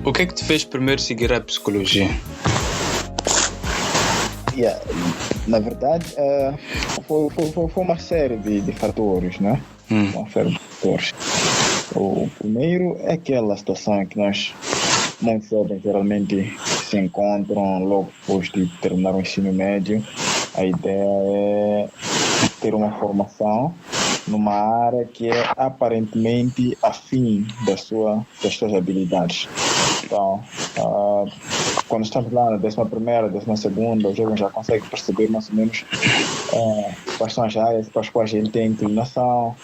O que é que te fez primeiro seguir a psicologia? Na verdade, foi uma série de fatores, né? Uma série de fatores. O primeiro é aquela situação em que nós, muitos jovens, geralmente se encontram logo depois de terminar o ensino médio. A ideia é ter uma formação numa área que é aparentemente afim das suas habilidades. Então, quando estamos lá na 11ª, 12ª, o jovem já consegue perceber mais ou menos quais são as áreas para as quais ele tem inclinação.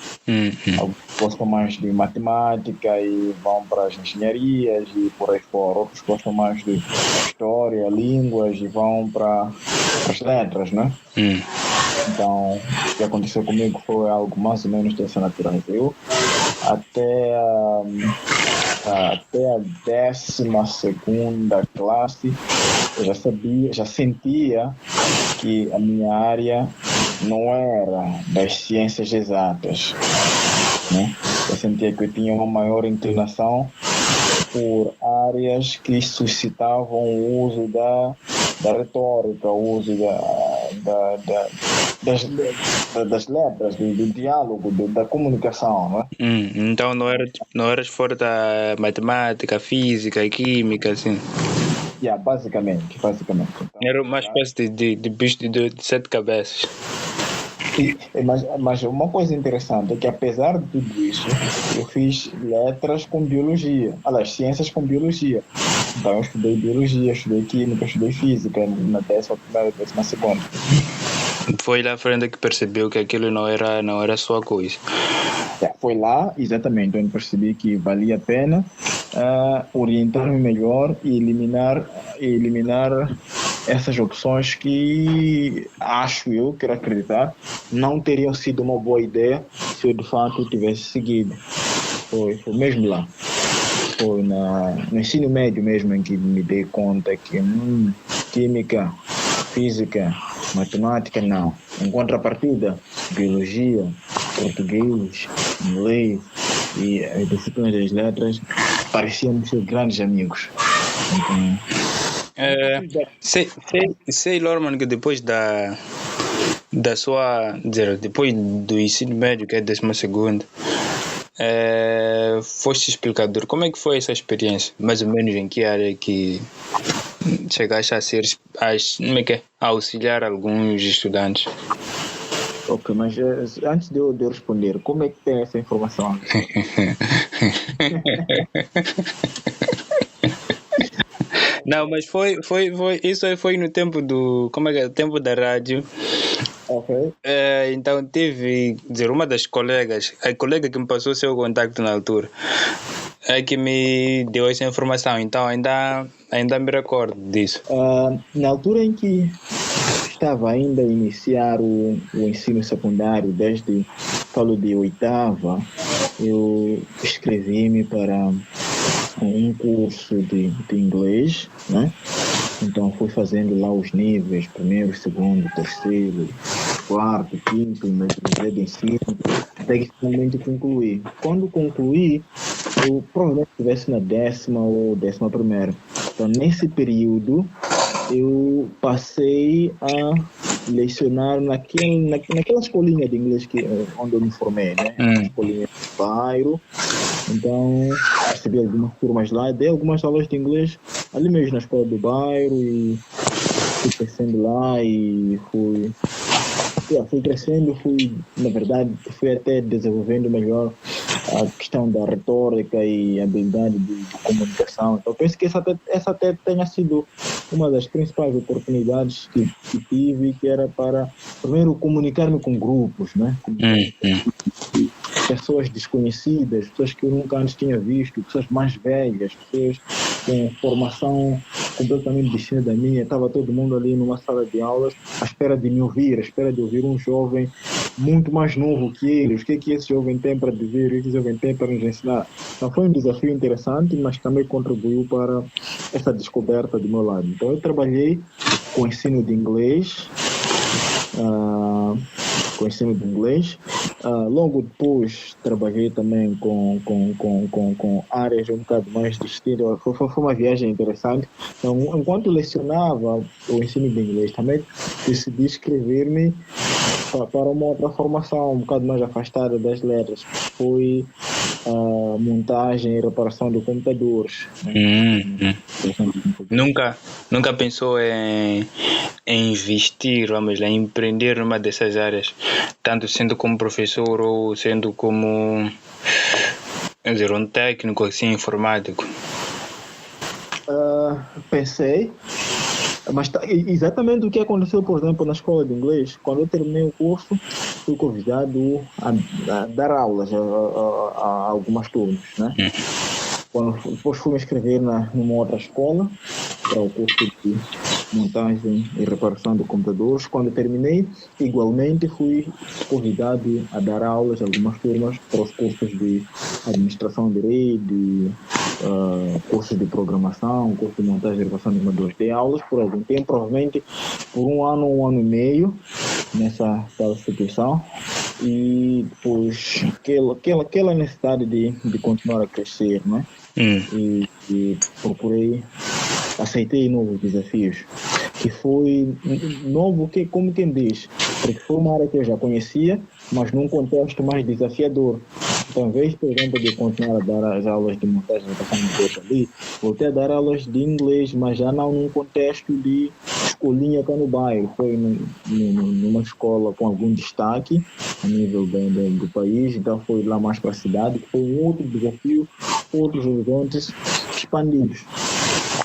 Alguns gostam mais de matemática e vão para as engenharias e por aí fora. Outros gostam mais de história, línguas e vão para as letras, né? Então, o que aconteceu comigo foi algo mais ou menos dessa natureza. Eu, até a 12ª classe, eu já sentia que a minha área não era das ciências exatas, né? Eu sentia que eu tinha uma maior inclinação por áreas que suscitavam o uso da retórica, o uso das letras, do diálogo, da comunicação, né? Então não eras fora da matemática, física e química, assim? Basicamente. Então, Era uma espécie de bicho de 7 cabeças. Mas uma coisa interessante é que, apesar de tudo isso, eu fiz letras com biologia, ciências com biologia. Então, eu estudei biologia, estudei química, estudei física na 11ª e 12ª. Foi lá à frente que percebeu que aquilo não era sua coisa. Foi lá, exatamente, onde percebi que valia a pena orientar-me melhor e eliminar essas opções que, quero acreditar, não teriam sido uma boa ideia se eu de fato tivesse seguido. Foi mesmo lá. Foi no ensino médio mesmo em que me dei conta que química, física, matemática, não. Em contrapartida, biologia, português, inglês e as disciplinas das letras pareciam ser grandes amigos. Sei, Lorman, que depois da sua, depois do ensino médio, que é 12ª, foste explicador. Como é que foi essa experiência? Mais ou menos em que área que chegaste a ser a auxiliar alguns estudantes? Ok, mas antes de eu responder, como é que tem essa informação? Não, mas foi isso aí foi no tempo tempo da rádio. Ok. Então tive, uma das colegas, a colega que me passou o seu contacto na altura, é que me deu essa informação, então ainda me recordo disso. Na altura em que estava ainda a iniciar o ensino secundário, falo de 8ª, eu inscrevi-me para um curso de inglês, né? Então fui fazendo lá os níveis, primeiro, segundo, terceiro, quarto, quinto, metodologia de ensino, até que finalmente concluí. Quando concluí, eu provavelmente estivesse na 10ª ou 11ª. Então, nesse período, eu passei a lecionar naquela escolinha de inglês onde eu me formei, né? Escolinha de bairro. Então, recebi algumas turmas lá, dei algumas aulas de inglês ali mesmo na escola do bairro e fui crescendo lá e fui crescendo, na verdade, fui até desenvolvendo melhor a questão da retórica e habilidade de comunicação. Então, penso que essa até tenha sido uma das principais oportunidades que tive, que era para, primeiro, comunicar-me com grupos, né? Pessoas desconhecidas, pessoas que eu nunca antes tinha visto, pessoas mais velhas, pessoas com formação completamente distinta da minha. Estava todo mundo ali numa sala de aulas à espera de me ouvir, à espera de ouvir um jovem muito mais novo que eles. O que é que esse jovem tem para dizer, o que esse jovem tem para nos ensinar? Então foi um desafio interessante, mas também contribuiu para essa descoberta do meu lado. Então eu trabalhei com ensino de inglês, Logo depois trabalhei também com áreas um bocado mais distintas. Foi uma viagem interessante. Então, enquanto lecionava o ensino de inglês, também decidi inscrever-me para uma outra formação um bocado mais afastada das letras. Foi a montagem e reparação de computadores. Hum. Nunca pensou em investir, vamos lá, em empreender numa dessas áreas, tanto sendo como professor ou sendo como, quer dizer, um técnico assim, informático? Pensei, mas exatamente o que aconteceu, por exemplo, na escola de inglês. Quando eu terminei o curso, fui convidado a dar aulas a algumas turmas, né? Depois fui me inscrever numa outra escola para o curso de montagem e reparação de computadores. Quando terminei, igualmente fui convidado a dar aulas a algumas turmas para os cursos de administração de rede, cursos de programação, curso de montagem e reparação de computadores. Dei aulas por algum tempo, provavelmente por um ano e meio nessa tal instituição. E depois aquela necessidade de continuar a crescer, né? E procurei, aceitei novos desafios, que foi novo, como quem diz, porque foi uma área que eu já conhecia, mas num contexto mais desafiador. Então, em vez, por exemplo, de continuar a dar as aulas de montagem e reparação de computadores ali, voltei a dar aulas de inglês, mas já não num contexto de escolinha cá no bairro. Foi numa escola com algum destaque a nível do país, então foi lá mais para a cidade, que foi um outro desafio, outros horizontes expandidos.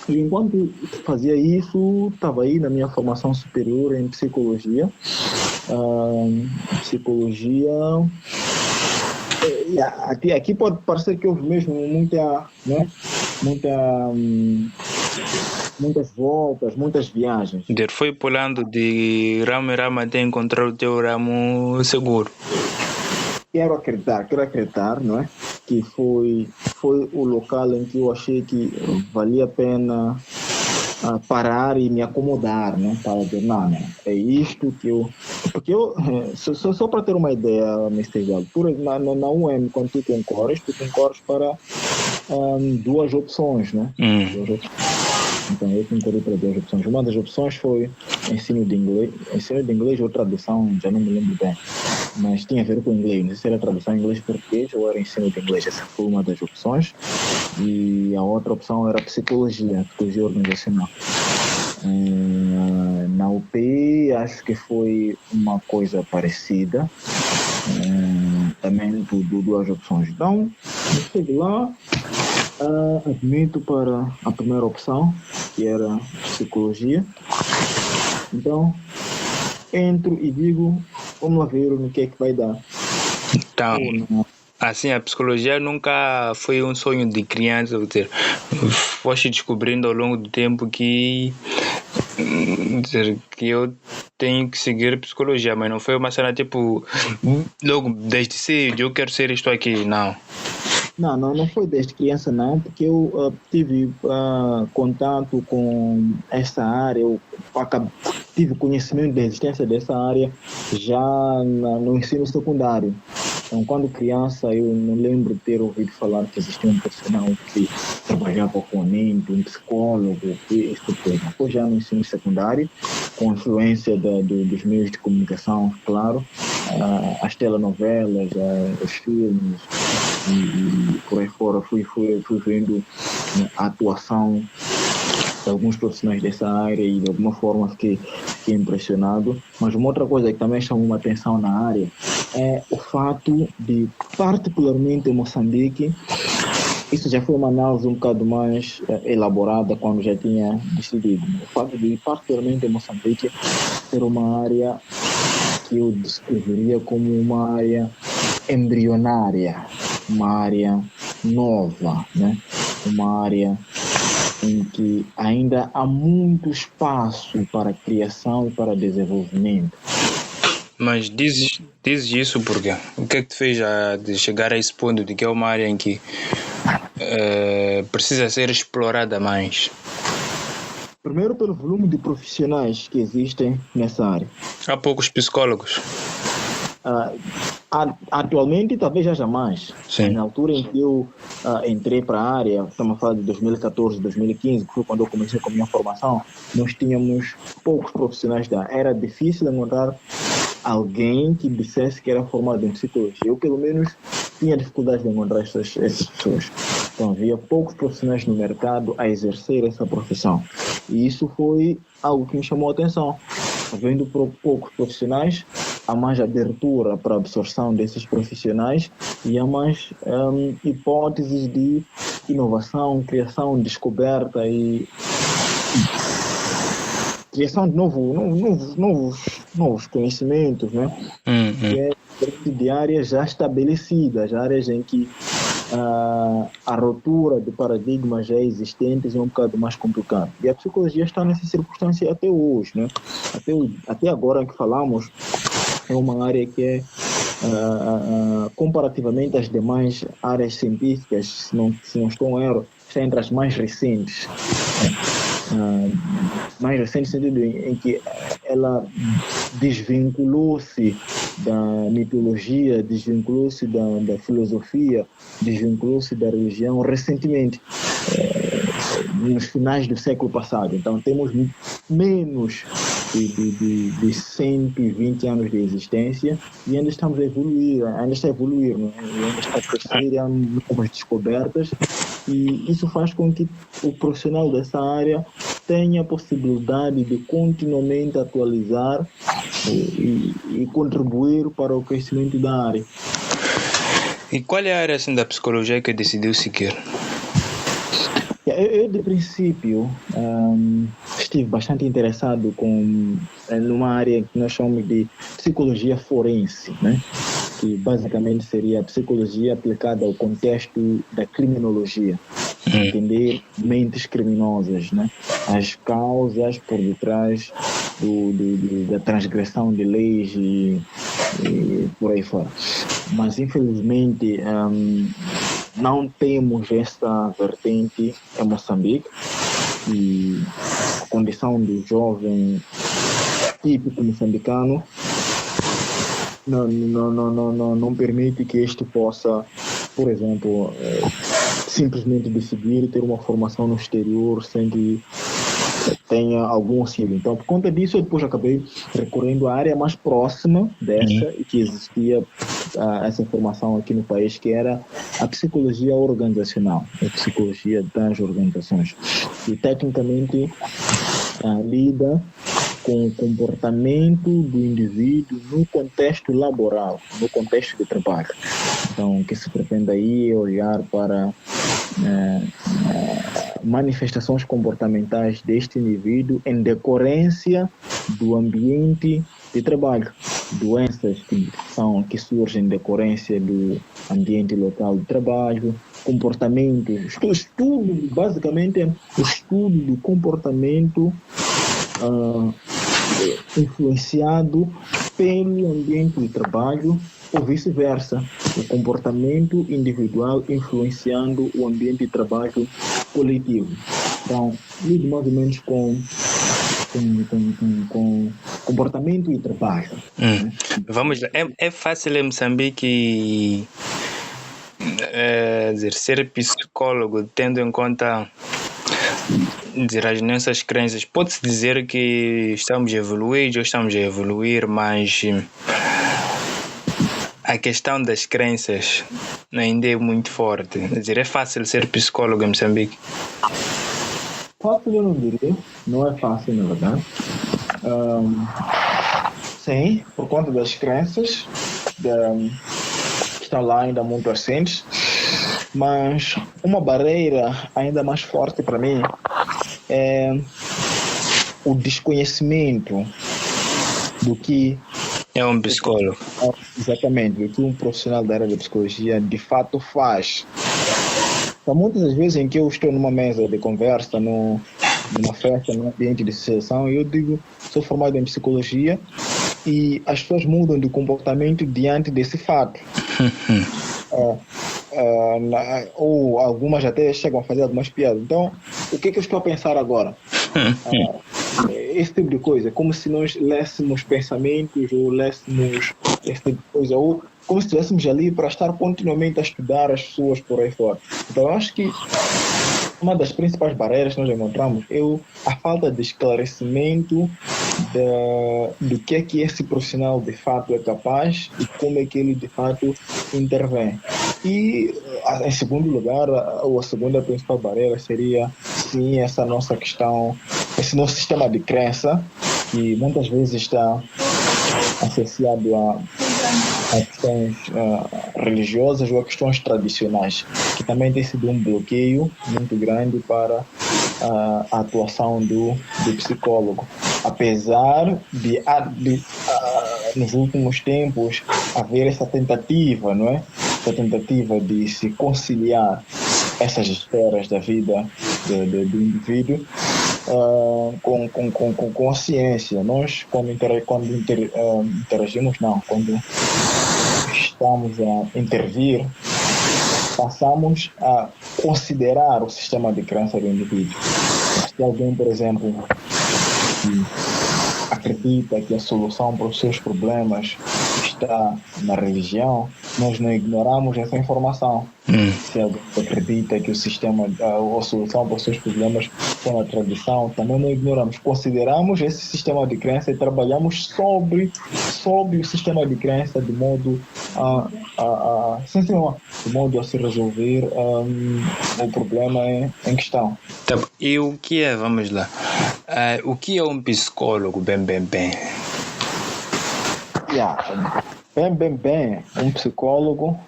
E enquanto fazia isso, estava aí na minha formação superior em psicologia. Aqui pode parecer que houve mesmo muitas voltas, muitas viagens. Foi pulando de ramo em ramo até encontrar o teu ramo seguro. Quero acreditar, não é? Que foi o local em que eu achei que valia a pena parar e me acomodar, né? Para dizer, não, é isto que eu... Porque eu, só para ter uma ideia, Mr. Gal, na UEM, quando tu concorres para duas opções, né? Duas opções. Então, eu concorri para duas opções. Uma das opções foi ensino de inglês ou tradução, já não me lembro bem, mas tinha a ver com inglês. Não sei se era tradução em inglês-português ou era ensino de inglês. Essa foi uma das opções. E a outra opção era psicologia organizacional. Na UP, acho que foi uma coisa parecida. Também duas opções. Então, eu cheguei lá, admito para a primeira opção, que era psicologia. Então, entro e digo, vamos lá ver no que é que vai dar. Então, assim, a psicologia nunca foi um sonho de criança, foste descobrindo ao longo do tempo que eu tenho que seguir psicologia, mas não foi uma cena tipo, logo desde cedo, eu quero ser isto aqui, não. Não foi desde criança não, porque eu tive contato com essa área, eu tive conhecimento da existência dessa área já no ensino secundário. Então, quando criança, eu não lembro de ter ouvido falar que existia um profissional que trabalhava com um psicólogo, isso tudo. Foi já no ensino secundário, com influência dos meios de comunicação, claro, as telenovelas, os filmes, e por aí fora fui vendo a atuação de alguns profissionais dessa área e de alguma forma fiquei impressionado. Mas uma outra coisa que também chamou uma atenção na área é o fato de, particularmente em Moçambique, isso já foi uma análise um bocado mais elaborada quando já tinha decidido. O fato de, particularmente em Moçambique, ser uma área que eu descreveria como uma área embrionária, uma área nova, né? Uma área em que ainda há muito espaço para criação e para desenvolvimento. Mas dizes isso porque o que é que te fez de chegar a esse ponto de que é uma área em que precisa ser explorada mais? Primeiro pelo volume de profissionais que existem nessa área. Há poucos psicólogos. Atualmente talvez já jamais. Sim. Na altura em que eu entrei para a área, estamos a falar de 2014, 2015, que foi quando eu comecei com a minha formação, nós tínhamos poucos profissionais da área. Era difícil encontrar alguém que dissesse que era formado em psicologia. Eu, pelo menos, tinha dificuldade de encontrar essas pessoas. Então, havia poucos profissionais no mercado a exercer essa profissão. E isso foi algo que me chamou a atenção. Havendo poucos profissionais, há mais abertura para a absorção desses profissionais e há mais hipóteses de inovação, criação, descoberta e criação de novos conhecimentos, né? Que é de áreas já estabelecidas, áreas em que a ruptura de paradigmas já existentes é um bocado mais complicado. E a psicologia está nessa circunstância até hoje, né? Até agora que falamos, é uma área que é, comparativamente às demais áreas científicas, se não estou em erro, está entre as mais recentes. Mais recente no sentido em que ela desvinculou-se da mitologia, desvinculou-se da filosofia, desvinculou-se da religião recentemente, nos finais do século passado. Então temos menos de 120 anos de existência e ainda estamos a evoluir, ainda está a evoluir, né? E ainda está a crescer e há novas descobertas, e isso faz com que o profissional dessa área tenha a possibilidade de continuamente atualizar e contribuir para o crescimento da área. E qual é a área assim, da psicologia que decidiu seguir? Eu de princípio, estive bastante interessado numa área que nós chamamos de psicologia forense, né? Que basicamente seria a psicologia aplicada ao contexto da criminologia. Entender mentes criminosas, né? As causas por detrás da transgressão de leis e por aí fora. Mas infelizmente não temos essa vertente em Moçambique, e a condição do jovem típico moçambicano não permite que este possa, por exemplo, simplesmente decidir ter uma formação no exterior sem que tenha algum auxílio. Então, por conta disso, eu depois acabei recorrendo à área mais próxima dessa e que existia essa formação aqui no país, que era a psicologia organizacional, a psicologia das organizações, que tecnicamente lida com o comportamento do indivíduo no contexto laboral, no contexto de trabalho. Então, o que se pretende aí é olhar para manifestações comportamentais deste indivíduo em decorrência do ambiente de trabalho, doenças que surgem em decorrência do ambiente local de trabalho, comportamentos, estudo, basicamente o estudo do comportamento influenciado pelo ambiente de trabalho ou vice-versa, o comportamento individual influenciando o ambiente de trabalho coletivo. Então, lido mais ou menos com comportamento e trabalho. Vamos lá. É fácil em Moçambique ser psicólogo, tendo em conta as nossas crenças? Pode-se dizer que estamos evoluídos ou estamos a evoluir, mas a questão das crenças ainda é muito forte. Quer dizer, é fácil ser psicólogo em Moçambique? Fácil eu não diria, não é fácil na verdade. Sim, por conta das crenças que estão lá ainda muito recentes, mas uma barreira ainda mais forte para mim é o desconhecimento do que é um psicólogo. Exatamente, do que um profissional da área da psicologia de fato faz. Então, muitas das vezes em que eu estou numa mesa de conversa, numa festa, num ambiente de sessão, eu digo, sou formado em psicologia, e as pessoas mudam de comportamento diante desse fato. Ou algumas até chegam a fazer algumas piadas. Então, o que eu estou a pensar agora? Esse tipo de coisa, como se nós lêssemos pensamentos ou lêssemos esse tipo de coisa, ou como se estivéssemos ali para estar continuamente a estudar as pessoas por aí fora. Então, eu acho que uma das principais barreiras que nós encontramos é a falta de esclarecimento do que é que esse profissional de fato é capaz e como é que ele de fato intervém. E, em segundo lugar, ou a segunda principal barreira seria, sim, essa nossa questão, esse nosso sistema de crença, que muitas vezes está associado a questões religiosas ou a questões tradicionais, que também tem sido um bloqueio muito grande para a atuação do psicólogo. Apesar de nos últimos tempos haver essa tentativa, não é? Essa tentativa de se conciliar essas esferas da vida do indivíduo com a ciência. Nós, quando interagimos, não, quando estamos a intervir, passamos a considerar o sistema de crença do indivíduo. Se alguém, por exemplo, acredita que a solução para os seus problemas está na religião, nós não ignoramos essa informação. Se alguém acredita que o sistema, a solução para os seus problemas está na tradição, também não ignoramos. Consideramos esse sistema de crença e trabalhamos sobre o sistema de crença de modo de modo a se resolver o problema em questão. Tá, e o que é, vamos lá, o que é um psicólogo, bem? Bem, um psicólogo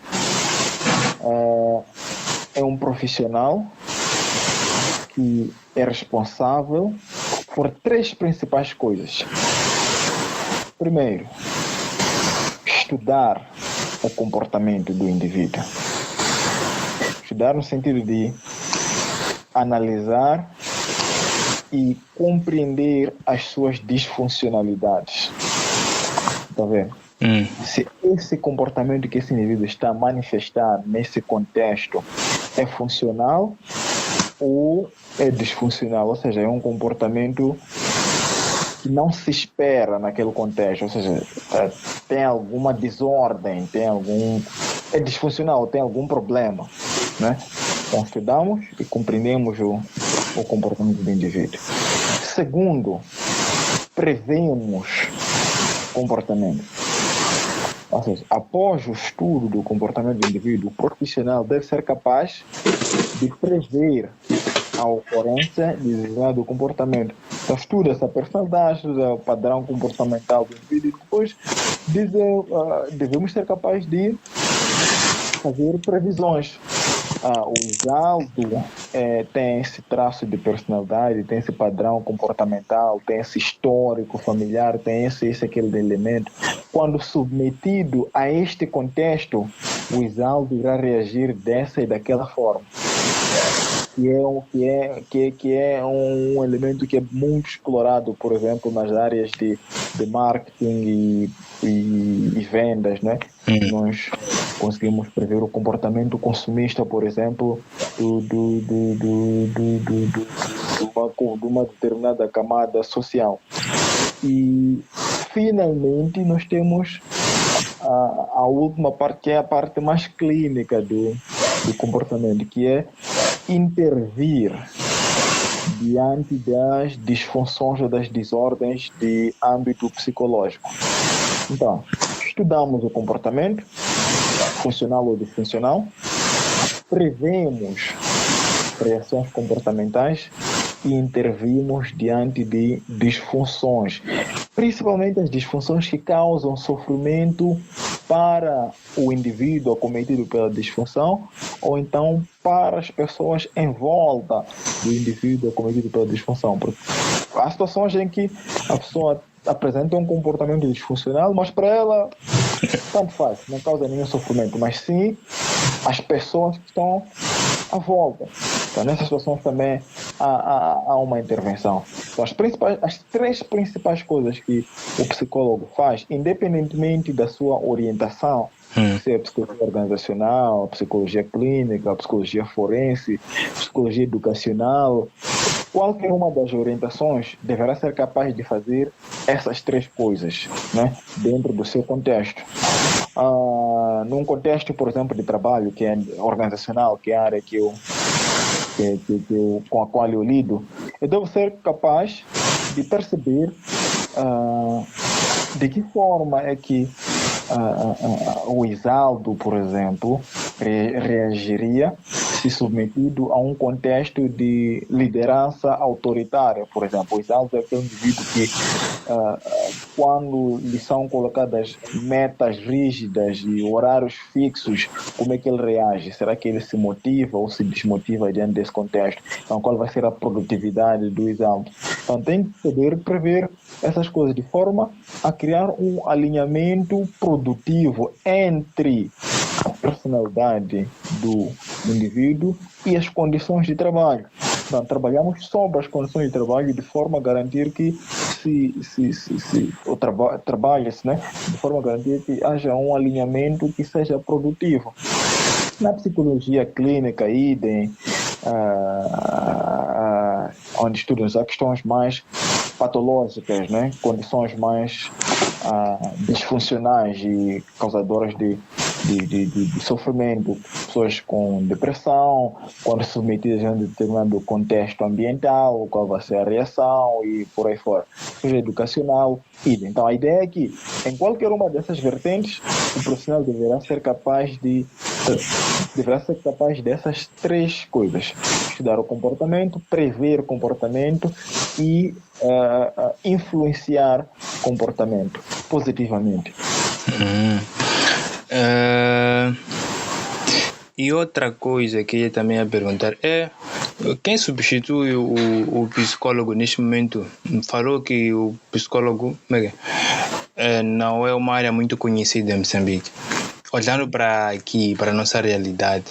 é um profissional que é responsável por 3 principais coisas. Primeiro, estudar o comportamento do indivíduo. Estudar no sentido de analisar e compreender as suas disfuncionalidades. Está vendo? Se esse comportamento que esse indivíduo está a manifestar nesse contexto é funcional ou é disfuncional, ou seja, é um comportamento que não se espera naquele contexto, ou seja, tem alguma desordem, é disfuncional, tem algum problema, né? Então, estudamos e compreendemos o comportamento do indivíduo. Segundo, prevemos comportamento. Ou seja, após o estudo do comportamento do indivíduo, o profissional deve ser capaz de prever a ocorrência de determinado comportamento. Então, estuda essa personalidade, estuda o padrão comportamental do indivíduo e depois devemos ser capazes de fazer previsões. O Isaldo tem esse traço de personalidade, tem esse padrão comportamental, tem esse histórico familiar, tem aquele elemento. Quando submetido a este contexto, o Isaldo irá reagir dessa e daquela forma. Que é um elemento que é muito explorado, por exemplo, nas áreas de marketing e vendas, né? Nós conseguimos prever o comportamento consumista, por exemplo, de uma determinada camada social. E, finalmente, nós temos a última parte, que é a parte mais clínica do comportamento, que é intervir diante das disfunções ou das desordens de âmbito psicológico. Então, estudamos o comportamento, funcional ou disfuncional, prevemos reações comportamentais e intervimos diante de disfunções, principalmente as disfunções que causam sofrimento para o indivíduo acometido pela disfunção ou então para as pessoas em volta do indivíduo acometido pela disfunção. Porque há situações em que a pessoa apresenta um comportamento disfuncional, mas para ela tanto faz, não causa nenhum sofrimento, mas sim as pessoas que estão à volta. Então, nessas situações também há uma intervenção. Então, as 3 principais coisas que o psicólogo faz, independentemente da sua orientação, se é psicologia organizacional, psicologia clínica, psicologia forense, psicologia educacional, qualquer uma das orientações deverá ser capaz de fazer essas 3 coisas, né, dentro do seu contexto. num contexto, por exemplo, de trabalho, que é organizacional, que é a área com a qual eu lido, eu devo ser capaz de perceber de que forma é que o Isaldo, por exemplo, reagiria se submetido a um contexto de liderança autoritária. Por exemplo, o Isaldo é aquele indivíduo que, quando lhe são colocadas metas rígidas e horários fixos, como é que ele reage? Será que ele se motiva ou se desmotiva diante desse contexto? Então, qual vai ser a produtividade do Isaldo? Então, tem que poder prever essas coisas de forma a criar um alinhamento produtivo entre a personalidade do indivíduo e as condições de trabalho. Então, trabalhamos sobre as condições de trabalho de forma a garantir que trabalha-se, né, de forma a garantir que haja um alinhamento que seja produtivo. Na psicologia clínica, idem, onde estudam as questões mais patológicas, né? Condições mais disfuncionais e causadoras de sofrimento, pessoas com depressão, quando submetidas a um determinado contexto ambiental, qual vai ser a reação e por aí fora. Seja educacional, idem. Então a ideia é que em qualquer uma dessas vertentes, o profissional deverá ser capaz dessas três coisas: estudar o comportamento, prever comportamento e influenciar comportamento positivamente. E outra coisa que eu também ia perguntar é quem substitui o psicólogo neste momento? Falou que o psicólogo não é uma área muito conhecida em Moçambique. Olhando para aqui, para a nossa realidade,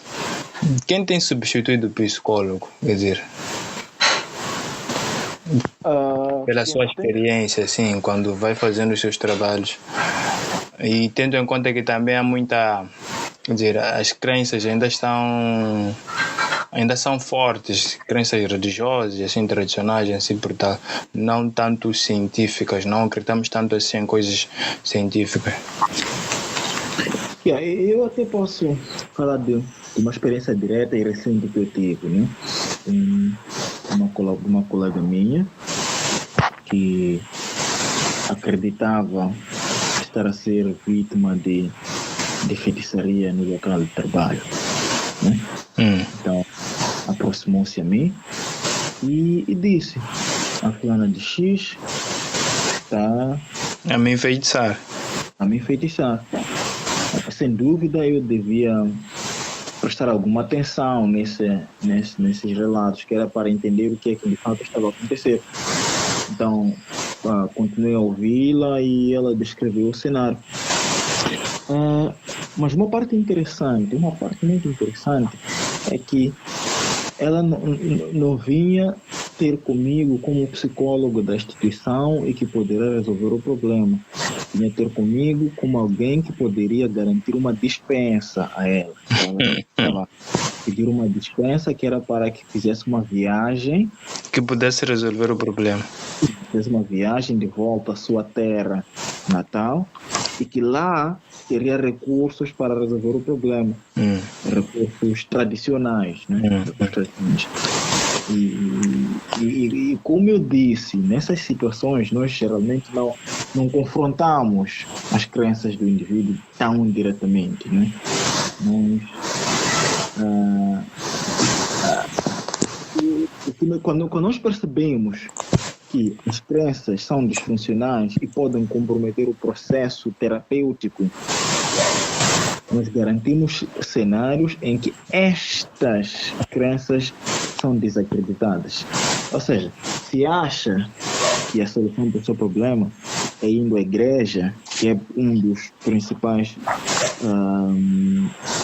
quem tem substituído o psicólogo? Quer dizer, pela sua experiência, assim, quando vai fazendo os seus trabalhos, e tendo em conta que também há muita, quer dizer, as crenças ainda são fortes, crenças religiosas, assim, tradicionais, assim, por tal, não tanto científicas, não acreditamos tanto assim em coisas científicas. Eu até posso falar de uma experiência direta e recente que eu tive, né? Uma colega minha que acreditava estar a ser vítima de feitiçaria no local de trabalho, né? Então aproximou-se a mim e disse: a fulana de X está a me enfeitiçar. Sem dúvida eu devia prestar alguma atenção nesses relatos, que era para entender o que é que de fato estava a acontecer. Então continuei a ouvi-la e ela descreveu o cenário. Mas uma parte muito interessante é que ela não vinha ter comigo como psicólogo da instituição e que poderia resolver o problema. Vinha ter comigo como alguém que poderia garantir uma dispensa a ela. Ela pedir uma dispensa que era para que fizesse uma viagem que pudesse resolver o problema. Fizesse uma viagem de volta à sua terra natal e que lá teria recursos para resolver o problema. Recursos tradicionais, né? Recursos tradicionais. E como eu disse, nessas situações nós geralmente não confrontamos as crenças do indivíduo tão diretamente, né? Quando nós percebemos que as crenças são disfuncionais e podem comprometer o processo terapêutico, nós garantimos cenários em que estas crenças são desacreditadas. Ou seja, se acha que a solução para o seu problema é indo à igreja, que é um dos principais,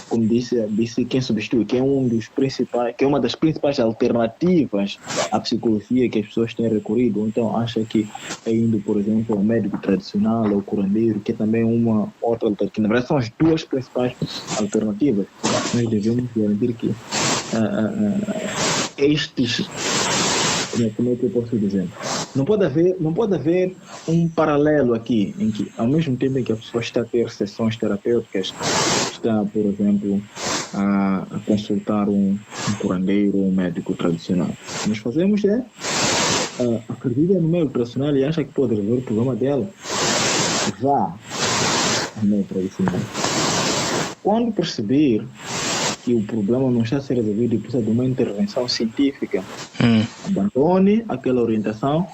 como disse quem substitui, que é uma das principais alternativas à psicologia que as pessoas têm recorrido. Ou então acha que é indo, por exemplo, ao médico tradicional, ao curandeiro, que é também uma outra alternativa, que na verdade são as duas principais alternativas. Nós devemos garantir que estes, como é que eu posso dizer? Não pode haver um paralelo aqui, em que ao mesmo tempo em que a pessoa está a ter sessões terapêuticas, está, por exemplo, a consultar um curandeiro ou um médico tradicional. O que nós fazemos é acredita no meio tradicional e acha que pode resolver o problema dela, vá ao meio tradicional. Quando perceber que o problema não está a ser resolvido e precisa de uma intervenção científica, abandone aquela orientação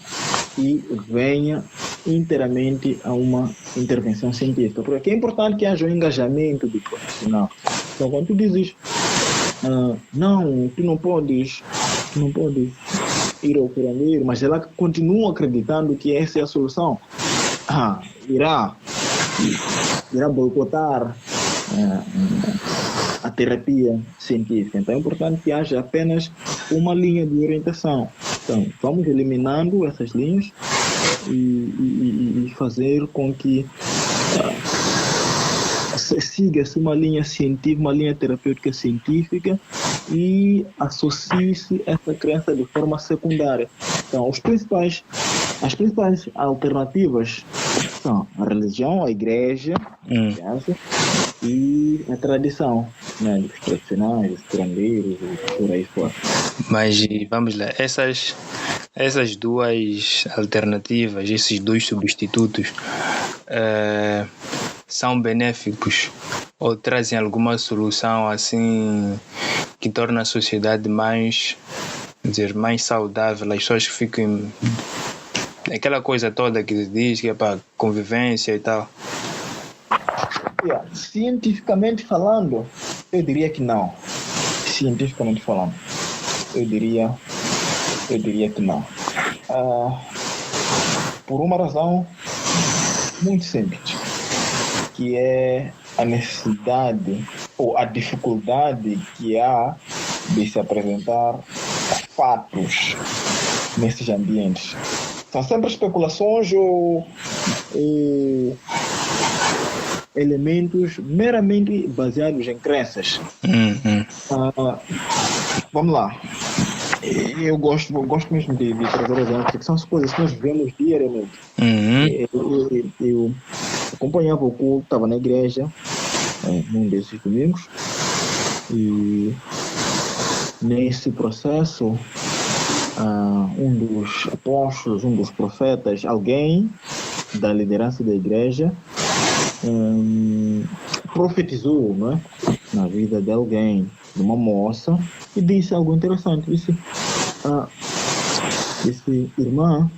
e venha inteiramente a uma intervenção científica. Porque é importante que haja um engajamento do profissional. Então, quando tu dizes, não, tu não podes ir ao curandeiro, mas ela continua acreditando que essa é a solução, irá boicotar a terapia científica. Então é importante que haja apenas uma linha de orientação. Então vamos eliminando essas linhas e fazer com que siga-se uma linha científica, uma linha terapêutica científica e associe-se essa crença de forma secundária. Então as principais alternativas são a religião, a igreja, e a tradição, né, dos tradicionais, dos curandeiros e por aí fora. Mas vamos lá, essas duas alternativas, esses dois substitutos, são benéficos ou trazem alguma solução assim que torna a sociedade mais saudável, as pessoas que fiquem aquela coisa toda que se diz que é para convivência e tal? Cientificamente falando, eu diria que não. Cientificamente falando, eu diria que não. Por uma razão muito simples, que é a necessidade ou a dificuldade que há de se apresentar fatos nesses ambientes. São sempre especulações ou elementos meramente baseados em crenças. Vamos lá. Eu gosto mesmo de trazer exemplos, porque são as coisas que nós vemos diariamente. Eu acompanhava o culto, estava na igreja num desses domingos, e nesse processo um dos apóstolos, um dos profetas, alguém da liderança da igreja profetizou, né, na vida de alguém, de uma moça, e disse algo interessante. Disse, irmã,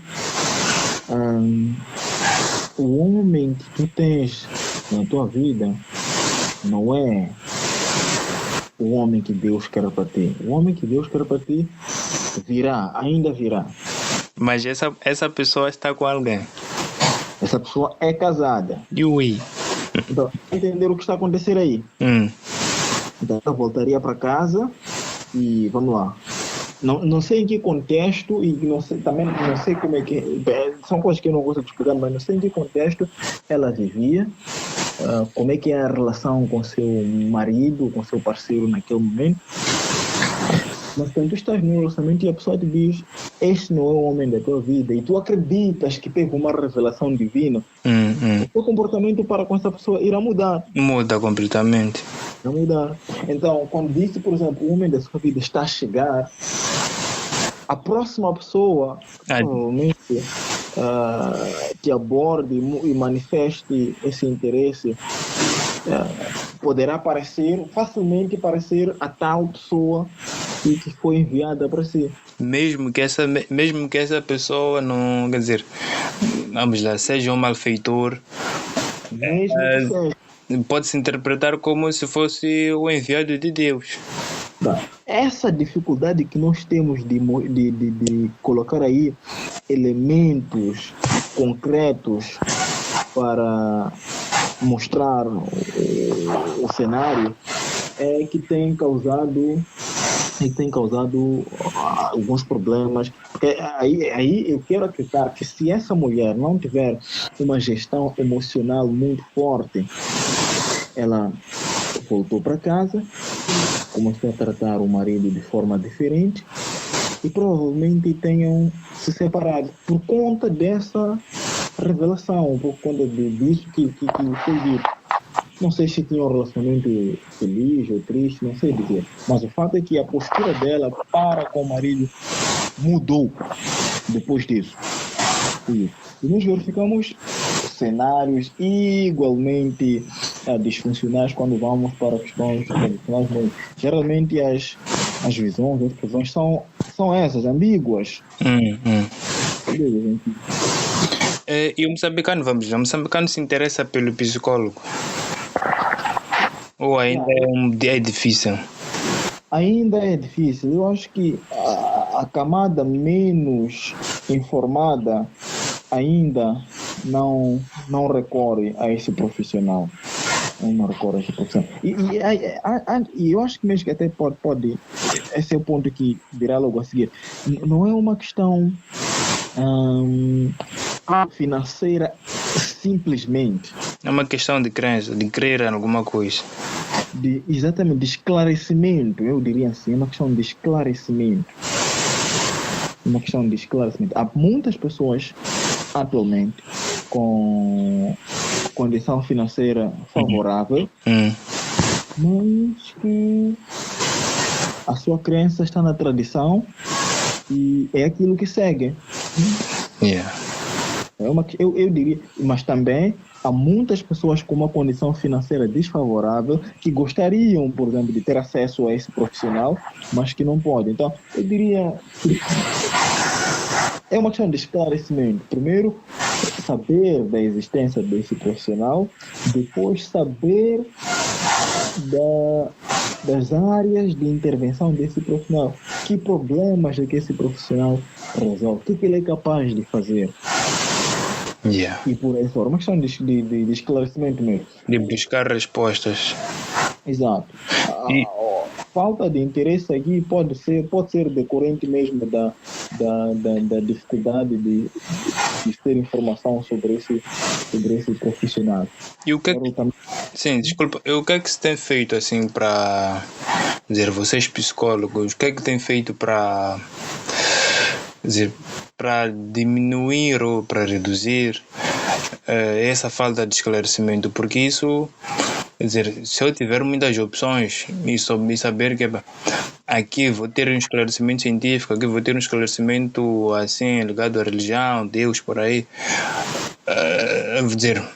o homem que tu tens na tua vida não é o homem que Deus quer para ti. O homem que Deus quer para ti ainda virá. Mas essa pessoa está com alguém? Essa pessoa é casada. Então, entender o que está a acontecer aí. Então, ela voltaria para casa e vamos lá. Não sei em que contexto e também não sei como é que... São coisas que eu não gosto de explicar, mas não sei em que contexto ela vivia, como é que é a relação com seu marido, com seu parceiro naquele momento. Mas quando tu estás num relacionamento e a pessoa te diz, este não é o homem da tua vida, e tu acreditas que teve uma revelação divina, o teu comportamento para com essa pessoa irá mudar. Muda completamente. Irá mudar. Então, quando diz, por exemplo, o homem da sua vida está a chegar, a próxima pessoa provavelmente que aborde e manifeste esse interesse poderá facilmente parecer a tal pessoa que foi enviada para si. Mesmo que essa pessoa não, quer dizer, vamos lá, seja um malfeitor, pode-se interpretar como se fosse o enviado de Deus. Essa dificuldade que nós temos de colocar aí elementos concretos para mostrar o cenário é que tem causado alguns problemas. Porque aí eu quero acreditar que se essa mulher não tiver uma gestão emocional muito forte, ela voltou para casa, começou a tratar o marido de forma diferente e provavelmente tenham se separado por conta dessa revelação por conta disso que foi dito. Não sei se tinha um relacionamento feliz ou triste, não sei dizer. Mas o fato é que a postura dela para com o marido mudou depois disso. E nós verificamos cenários igualmente disfuncionais quando vamos para questões tradicionais. Mas geralmente as visões, as prisões são essas, ambíguas. E o moçambicano, vamos lá, o moçambicano se interessa pelo psicólogo? Ou ainda é difícil? Ainda é difícil. Eu acho que a camada menos informada ainda não recorre a esse profissional. Não recorre a esse profissional. E eu acho que mesmo que até pode esse é o ponto que virá logo a seguir. Não é uma questão financeira simplesmente. É uma questão de crença, de crer em alguma coisa. Exatamente, de esclarecimento, eu diria assim, é uma questão de esclarecimento. Uma questão de esclarecimento. Há muitas pessoas atualmente com condição financeira favorável, mas que a sua crença está na tradição e é aquilo que segue. Eu diria, mas também há muitas pessoas com uma condição financeira desfavorável que gostariam, por exemplo, de ter acesso a esse profissional, mas que não podem. Então, eu diria que é uma questão de esclarecimento. Primeiro, saber da existência desse profissional, depois saber das áreas de intervenção desse profissional. Que problemas é que esse profissional resolve? O que ele é capaz de fazer? E por aí fora. Uma questão de esclarecimento mesmo. De buscar respostas. Exato. A falta de interesse aqui pode ser decorrente mesmo da dificuldade de ter informação sobre esse profissional. E o que Sim, desculpa. O que é que se tem feito assim para dizer, vocês psicólogos, o que é que tem feito para diminuir ou para reduzir essa falta de esclarecimento? Porque isso, quer dizer, se eu tiver muitas opções e saber que aqui vou ter um esclarecimento científico, aqui vou ter um esclarecimento assim ligado à religião, Deus, por aí,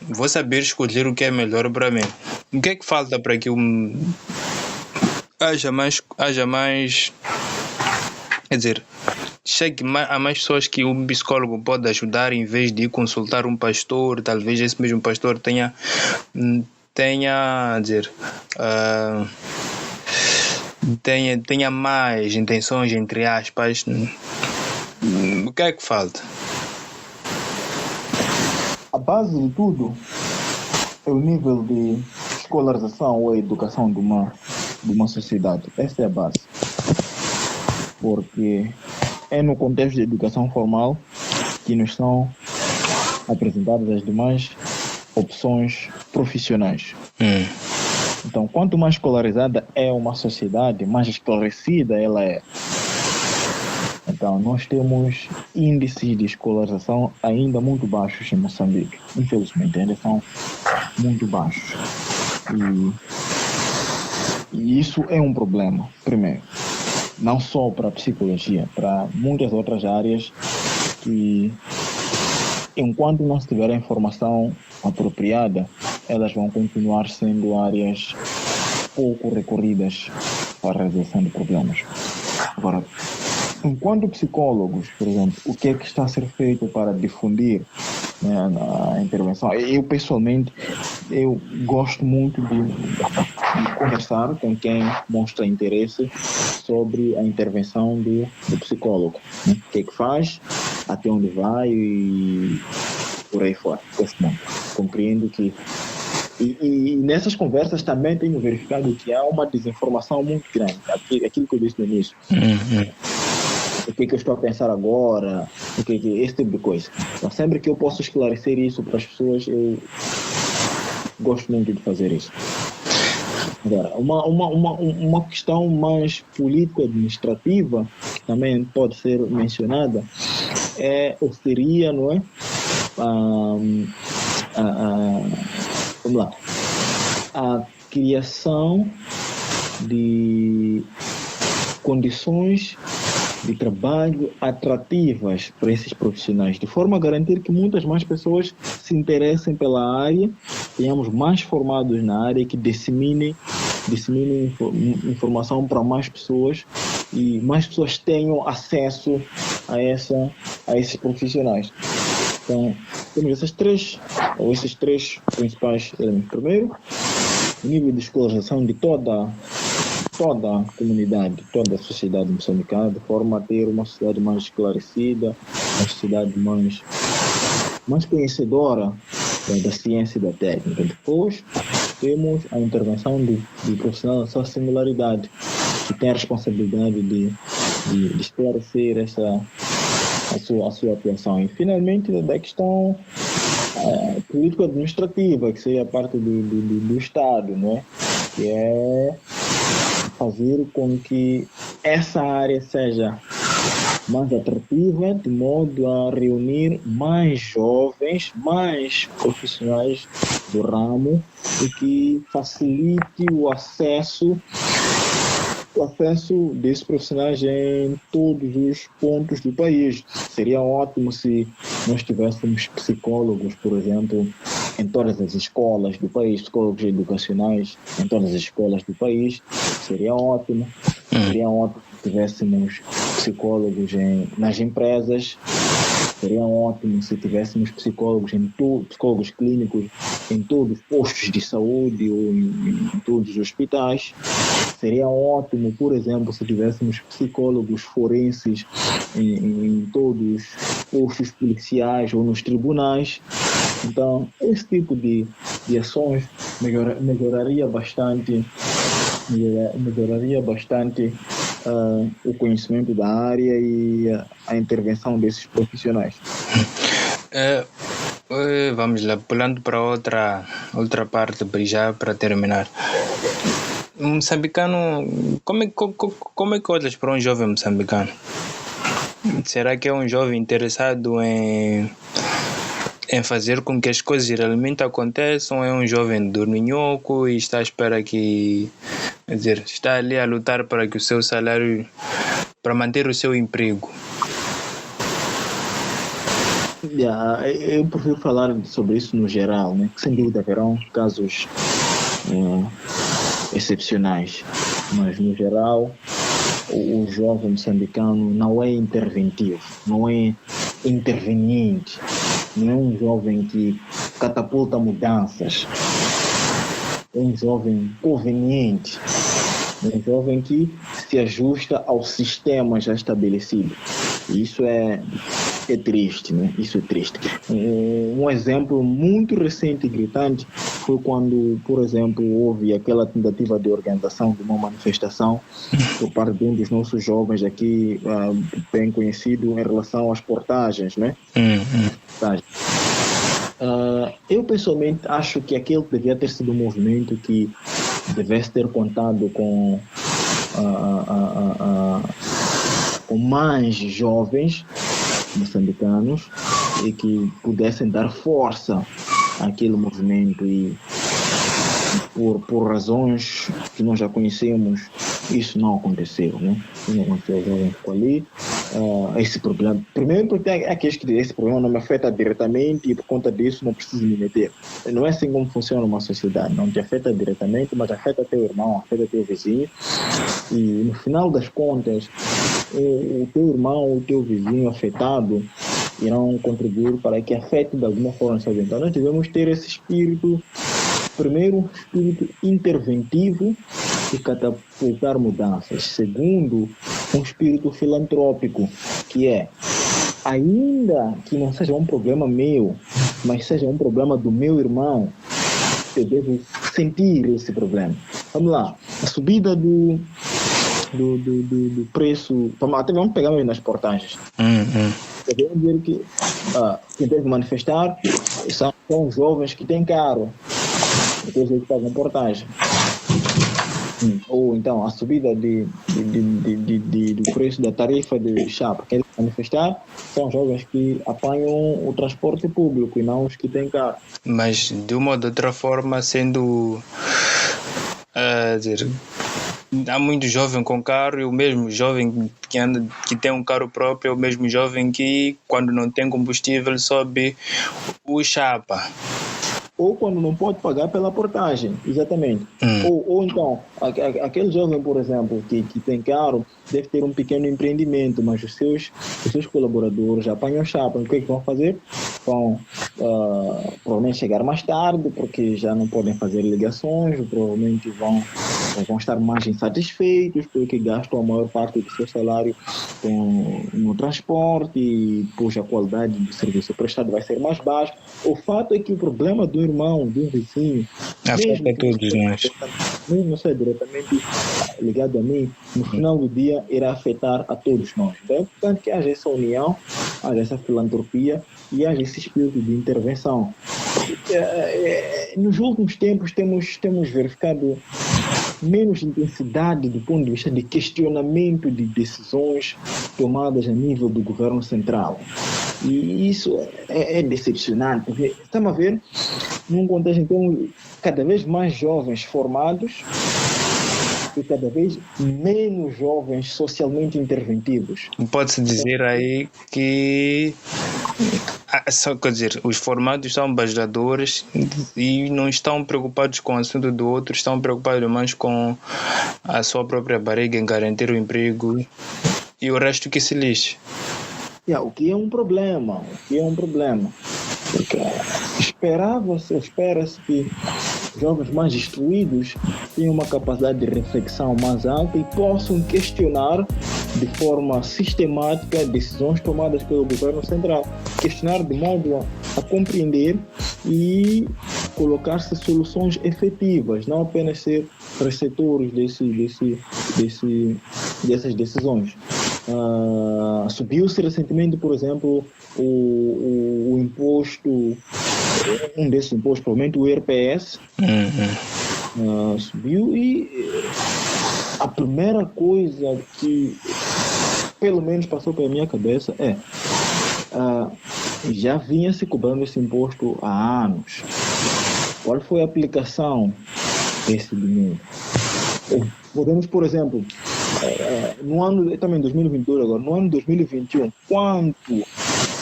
vou saber escolher o que é melhor para mim. O que é que falta para que haja mais, quer dizer, chegue a mais pessoas que um psicólogo pode ajudar em vez de ir consultar um pastor? Talvez esse mesmo pastor tenha mais intenções, entre aspas. O que é que falta? A base de tudo é o nível de escolarização ou educação de uma sociedade. Essa é a base. Porque é no contexto de educação formal que nos são apresentadas as demais opções profissionais. Então, quanto mais escolarizada é uma sociedade, mais esclarecida ela é. Então, nós temos índices de escolarização ainda muito baixos em Moçambique. Infelizmente, ainda são muito baixos. E isso é um problema, primeiro. Não só para a psicologia, para muitas outras áreas que, enquanto não se tiver a informação apropriada, elas vão continuar sendo áreas pouco recorridas para a resolução de problemas. Agora, enquanto psicólogos, por exemplo, o que é que está a ser feito para difundir a intervenção? Eu, pessoalmente, gosto muito de conversar com quem mostra interesse sobre a intervenção do psicólogo. O que é que faz, até onde vai e por aí fora. Compreendo que... E nessas conversas também tenho verificado que há uma desinformação muito grande. Aquilo que eu disse no início. O que eu estou a pensar agora, esse tipo de coisa. Então, sempre que eu posso esclarecer isso para as pessoas, eu gosto muito de fazer isso. Agora, uma questão mais político-administrativa, que também pode ser mencionada, seria, não é? vamos lá, a criação de condições de trabalho atrativas para esses profissionais, de forma a garantir que muitas mais pessoas se interessem pela área, tenhamos mais formados na área que disseminem informação para mais pessoas e mais pessoas tenham acesso a esses profissionais. Então, temos esses três principais elementos. Primeiro, o nível de escolarização de toda a comunidade, toda a sociedade moçambicana, de forma a ter uma sociedade mais esclarecida, uma sociedade mais conhecedora da ciência e da técnica. Depois, temos a intervenção do profissional da sua singularidade, que tem a responsabilidade de esclarecer a sua atuação. E, finalmente, da questão político-administrativa, que seria a parte do Estado, não é? Que é fazer com que essa área seja mais atrativa, de modo a reunir mais jovens, mais profissionais do ramo e que facilite o acesso desses profissionais em todos os pontos do país. Seria ótimo se nós tivéssemos psicólogos, por exemplo, em todas as escolas do país, psicólogos educacionais em todas as escolas do país. Seria ótimo. Seria ótimo se tivéssemos psicólogos nas empresas. Seria ótimo se tivéssemos psicólogos clínicos em todos os postos de saúde ou em todos os hospitais. Seria ótimo, por exemplo, se tivéssemos psicólogos forenses em todos os postos policiais ou nos tribunais. Então, esse tipo de ações melhoraria bastante o conhecimento da área e a intervenção desses profissionais. Vamos lá, pulando para outra parte, já para terminar. Moçambicano, como é que olhas para um jovem moçambicano? Será que é um jovem interessado em fazer com que as coisas realmente aconteçam? É um jovem dorminhoco e está à espera está ali a lutar para que o seu salário, para manter o seu emprego? Eu prefiro falar sobre isso no geral, né? Sem dúvida haverão casos excepcionais, mas no geral o jovem moçambicano não é interventivo, não é interveniente, não é um jovem que catapulta mudanças, é um jovem conveniente, é um jovem que se ajusta ao sistema já estabelecido. E isso é triste, né? Isso é triste. Um exemplo muito recente e gritante foi quando, por exemplo, houve aquela tentativa de organização de uma manifestação por parte de um dos nossos jovens aqui, bem conhecido em relação às portagens, né? Eu pessoalmente acho que aquele devia ter sido um movimento que devesse ter contado com mais jovens moçambicanos e que pudessem dar força àquele movimento, e por razões que nós já conhecemos, isso não aconteceu, né? Não aconteceu, jovem ficou ali. Esse problema, primeiro porque esse problema não me afeta diretamente e por conta disso não preciso me meter. Não é assim como funciona uma sociedade, não te afeta diretamente, mas afeta teu irmão, afeta teu vizinho, e no final das contas o teu irmão, o teu vizinho afetado irão contribuir para que afete de alguma forma a sua vida. Então nós devemos ter esse espírito, primeiro, espírito interventivo e catapultar mudanças. Segundo, um espírito filantrópico, que é, ainda que não seja um problema meu, mas seja um problema do meu irmão, eu devo sentir esse problema. Vamos lá, a subida do preço, até vamos pegar mesmo nas portagens. Devemos dizer que quem deve manifestar são jovens que têm carro, porque eles pagam portagem. Ou então a subida do preço da tarifa de chapa. Quem manifestar são jovens que apanham o transporte público e não os que têm carro. Mas de uma ou de outra forma, sendo dizer, há muito jovem com carro e o mesmo jovem que tem um carro próprio é o mesmo jovem que, quando não tem combustível, sobe o chapa. Ou quando não pode pagar pela portagem, exatamente. Ou então, aquele jovem, por exemplo, que tem carro, deve ter um pequeno empreendimento, mas os seus colaboradores apanham chapa. O que é que vão fazer? Vão provavelmente chegar mais tarde, porque já não podem fazer ligações, provavelmente vão estar mais insatisfeitos, porque gastam a maior parte do seu salário no transporte e, puxa, a qualidade do serviço prestado vai ser mais baixa. O fato é que o problema do irmão, do vizinho, afeta todos nós. Mesmo não seja diretamente ligado a mim, no final do dia irá afetar a todos nós. Então é importante que haja essa união, haja essa filantropia e haja esse espírito de intervenção. Nos últimos tempos temos verificado menos intensidade do ponto de vista de questionamento de decisões tomadas a nível do governo central. E isso é decepcionante, porque estamos a ver num contexto em que temos cada vez mais jovens formados e cada vez menos jovens socialmente interventivos. Pode-se dizer aí que quer dizer, os formados são bajuladores e não estão preocupados com o assunto do outro, estão preocupados mais com a sua própria barriga, em garantir o emprego e o resto que se lixe. O que é um problema, porque espera-se que jovens mais instruídos tenham uma capacidade de reflexão mais alta e possam questionar de forma sistemática decisões tomadas pelo governo central, questionar de modo a compreender e colocar-se soluções efetivas, não apenas ser receptores dessas decisões. Subiu-se recentemente, por exemplo, o imposto, um desses impostos, provavelmente o IRPS, subiu, e a primeira coisa que pelo menos passou pela minha cabeça já vinha se cobrando esse imposto há anos. Qual foi a aplicação desse dinheiro? Podemos, por exemplo, no ano, também 2022 agora, no ano 2021, quanto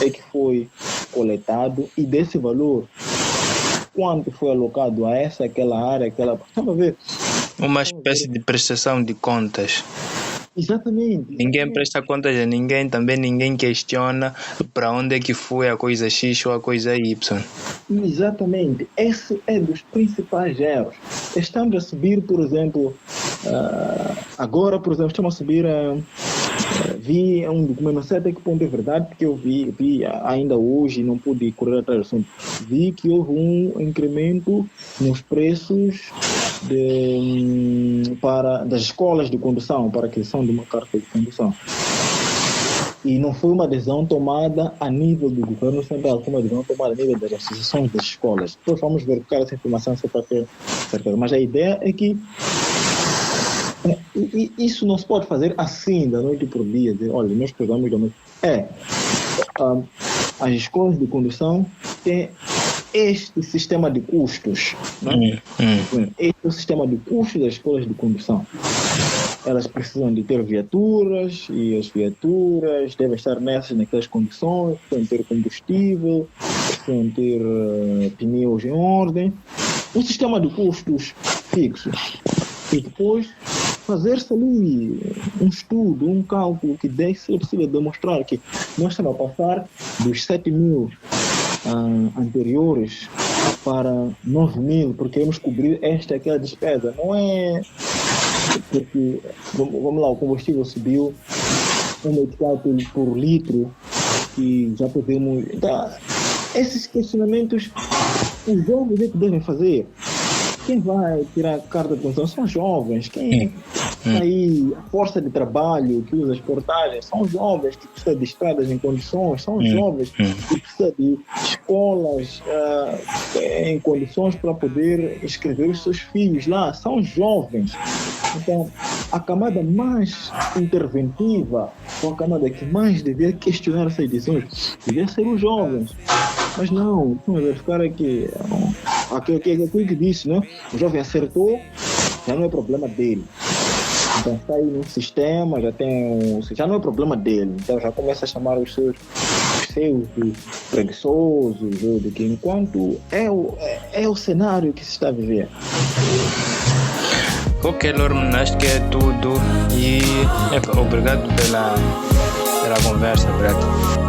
é que foi coletado e desse valor, quanto foi alocado a aquela área, Estava a ver? Uma espécie de prestação de contas. Exatamente. Ninguém presta contas a ninguém, também ninguém questiona para onde é que foi a coisa X ou a coisa Y. Exatamente. Esse é dos principais erros. Estamos a subir, por exemplo, agora, por exemplo, estamos a subir vi um documento, não sei até que ponto é verdade, porque eu vi ainda hoje, não pude correr atrás do assunto, vi que houve um incremento nos preços das escolas de condução, para a aquisição de uma carta de condução. E não foi uma decisão tomada a nível do governo central, foi uma decisão tomada a nível das associações das escolas. Depois vamos verificar essa informação só para ter certeza. Mas a ideia é que isso não se pode fazer assim, da noite para o dia, dizer, olha, nós pegamos da noite. As escolas de condução têm este sistema de custos, né? Este é o sistema de custos das escolas de condução. Elas precisam de ter viaturas, e as viaturas devem estar naquelas condições, precisam ter combustível, precisam ter pneus em ordem. Um sistema de custos fixo. E depois fazer-se ali um estudo, um cálculo que deve ser possível demonstrar que nós estamos a passar dos 7 mil anteriores para 9 mil, porque queremos cobrir esta e aquela despesa. Não é porque, vamos lá, o combustível subiu, multiplicado por litro, e já podemos... Então, esses questionamentos os jovens é que devem fazer. Quem vai tirar carta de condução são os jovens. Quem aí, a força de trabalho que usa as portagens, são os jovens que precisam de estradas em condições, são os jovens que precisam de escolas em condições para poder inscrever os seus filhos lá, são os jovens. Então, a camada mais interventiva, ou a camada que mais devia questionar essas decisões, devia ser os jovens. Mas não, vamos verificar aqui, aquilo que disse, né? O jovem acertou, já não é problema dele. Então está aí no sistema, já não é problema dele. Então já começa a chamar os seus de preguiçosos, ou de que enquanto é o cenário que se está a viver. Ok, Lorman, acho que é tudo. E obrigado pela conversa, Brad.